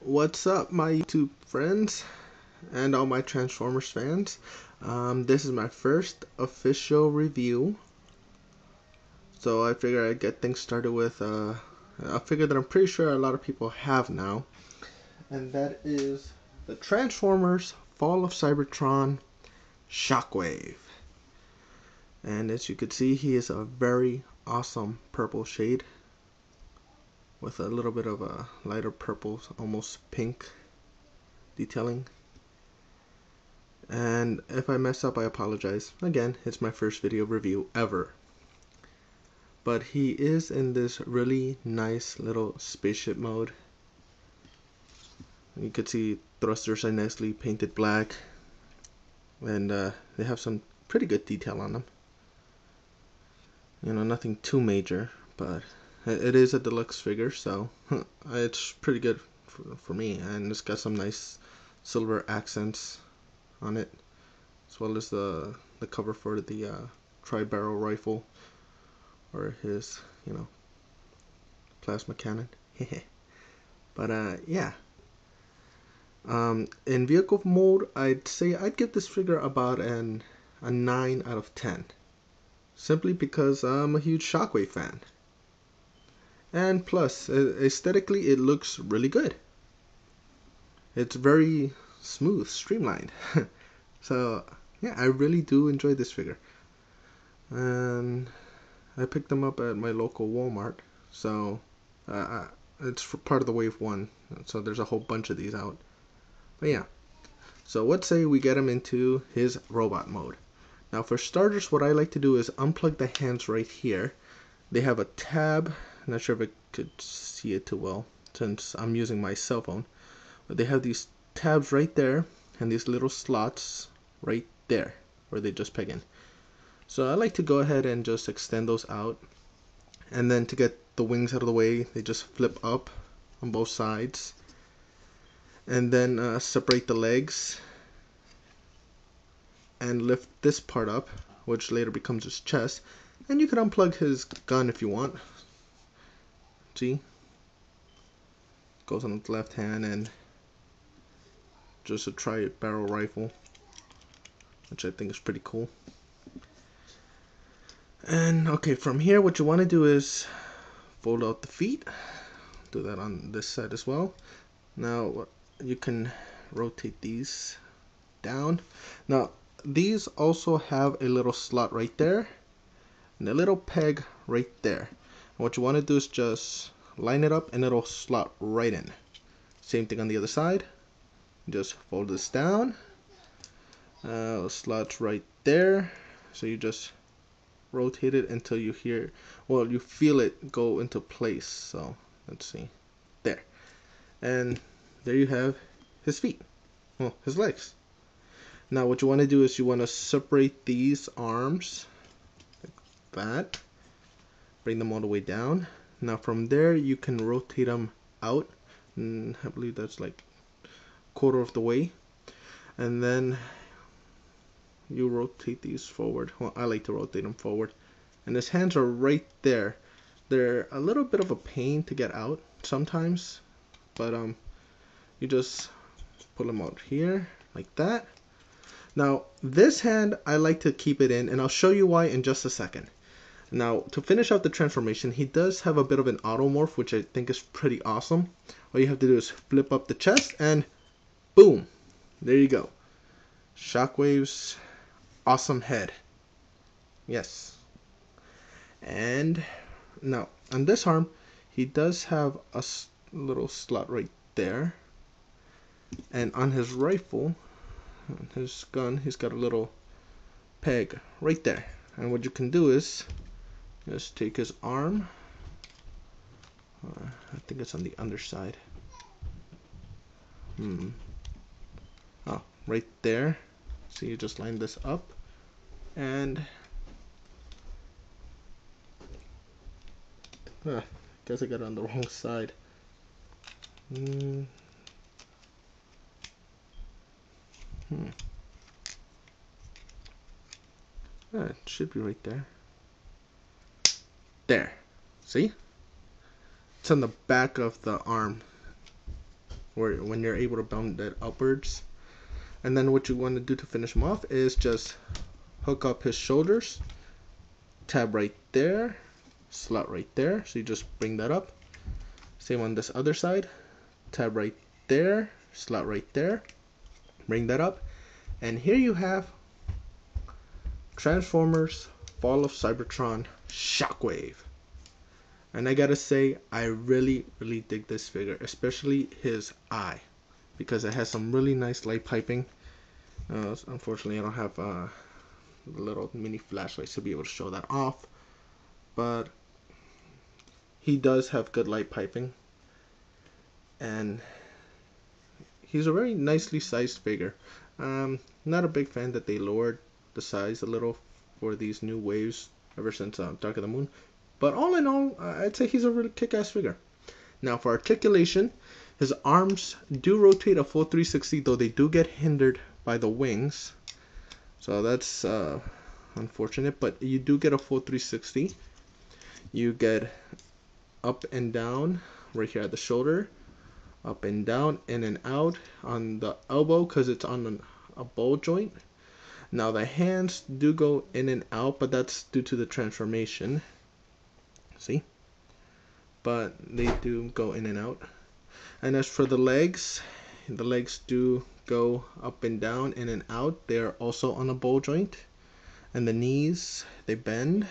What's up, my YouTube friends and all my Transformers fans? This is my first official review, so I figured I'd get things started with a figure that I'm pretty sure a lot of people have now, and that is the Transformers Fall of Cybertron Shockwave. And as you can see, he is a very awesome purple shade with a little bit of a lighter purple, almost pink detailing. And if I mess up, I apologize. Again, it's my first video review ever. But he is in this really nice little spaceship mode. You can see thrusters are nicely painted black. And they have some pretty good detail on them. You know, nothing too major, but it is a deluxe figure, so it's pretty good for me. And it's got some nice silver accents on it, as well as the cover for the tri-barrel rifle, or his, plasma cannon. But yeah. In vehicle mode, I'd say I'd give this figure about a 9 out of 10. Simply because I'm a huge Shockwave fan. And plus, aesthetically, it looks really good. It's very smooth, streamlined. So, yeah, I really do enjoy this figure. And I picked them up at my local Walmart. So, it's for part of the Wave 1. So there's a whole bunch of these out. But yeah. So let's say we get him into his robot mode. Now for starters, what I like to do is unplug the hands right here. They have a tab. I'm not sure if I could see it too well since I'm using my cell phone. But they have these tabs right there and these little slots right there where they just peg in. So I like to go ahead and just extend those out. And then to get the wings out of the way, they just flip up on both sides. And then separate the legs and lift this part up, which later becomes his chest. And you can unplug his gun if you want. See? Goes on the left hand, and just a tri-barrel rifle, which I think is pretty cool. And okay, from here what you want to do is fold out the feet. Do that on this side as well. Now you can rotate these down. Now these also have a little slot right there and a little peg right there. And what you want to do is just line it up and it'll slot right in. Same thing on the other side. Just fold this down. Slots right there. So you just rotate it until you you feel it go into place. So let's see, there, and there you have his feet, well, his legs. Now what you want to do is you want to separate these arms like that, bring them all the way down. Now from there you can rotate them out, and I believe that's like quarter of the way, and then you rotate these forward. Well, I like to rotate them forward. And his hands are right there. They're a little bit of a pain to get out sometimes, but you just pull them out here like that. Now this hand I like to keep it in, and I'll show you why in just a second. Now to finish out the transformation, he does have a bit of an automorph, which I think is pretty awesome. All you have to do is flip up the chest and boom, there you go. Shockwave's awesome head. Yes. And now on this arm, he does have a little slot right there. And on his rifle, on his gun, he's got a little peg right there. And what you can do is just take his arm. I think it's on the underside. Oh, right there. So you just line this up and guess I got it on the wrong side. It should be right there. There. See? It's on the back of the arm. where when you're able to bend it upwards. And then what you want to do to finish him off is just hook up his shoulders, tab right there, slot right there. So you just bring that up. Same on this other side, tab right there, slot right there, bring that up. And here you have Transformers Fall of Cybertron Shockwave. And I gotta say, I really dig this figure, especially his eye, because it has some really nice light piping. Unfortunately, I don't have a little mini flashlight to be able to show that off, but he does have good light piping, and he's a very nicely sized figure. Not a big fan that they lowered the size a little for these new waves ever since Dark of the Moon. But all in all, I'd say he's a really kick-ass figure. Now for articulation, his arms do rotate a full 360, though they do get hindered by the wings. So that's unfortunate, but you do get a full 360. You get up and down right here at the shoulder, up and down, in and out on the elbow because it's on a ball joint. Now the hands do go in and out, but that's due to the transformation. See? But they do go in and out. And as for the legs do go up and down, in and out. They are also on a ball joint. And the knees, they bend.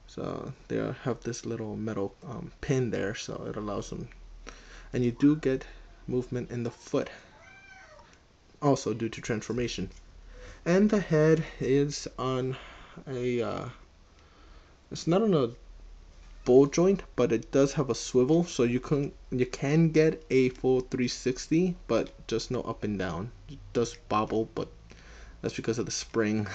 So they have this little metal pin there, so it allows them. And you do get movement in the foot, also due to transformation. And the head is on a it's not on a ball joint, but it does have a swivel, so you can get a full 360, but just no up and down. It does bobble, but that's because of the spring.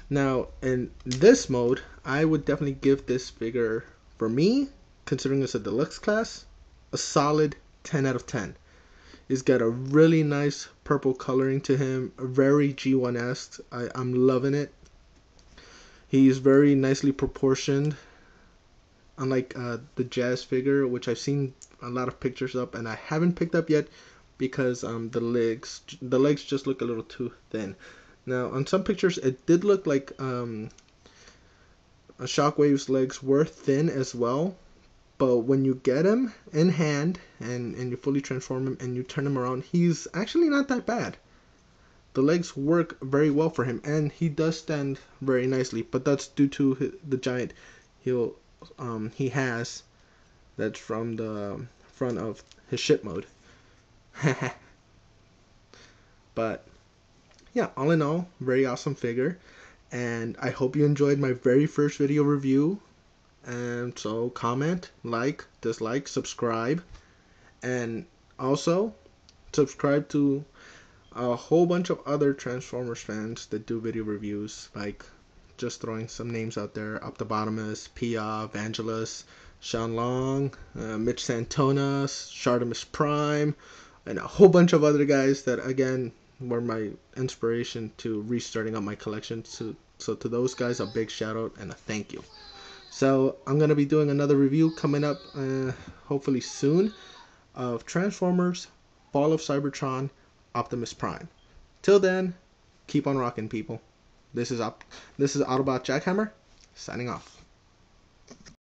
Now in this mode, I would definitely give this figure, for me, considering it's a deluxe class, a solid 10 out of 10. He's got a really nice purple coloring to him, very G1-esque. I'm loving it. He's very nicely proportioned, unlike the Jazz figure, which I've seen a lot of pictures up, and I haven't picked up yet because the legs just look a little too thin. Now on some pictures it did look like Shockwave's legs were thin as well, but when you get him in hand and you fully transform him and you turn him around, he's actually not that bad. The legs work very well for him, and he does stand very nicely, but that's due to the giant heel he has that's from the front of his ship mode. But yeah, all in all, very awesome figure, and I hope you enjoyed my very first video review. And so comment, like, dislike, subscribe, and also subscribe to a whole bunch of other Transformers fans that do video reviews, like just throwing some names out there: Optibotimus, Pia, Vangelis, Sean Long, Mitch Santonas, Shartimus Prime, and a whole bunch of other guys that again were my inspiration to restarting up my collection. So to those guys, a big shout out and a thank you. So I'm going to be doing another review coming up hopefully soon of Transformers Fall of Cybertron Optimus Prime. Till then, keep on rocking, people. This is Autobot Jackhammer, signing off.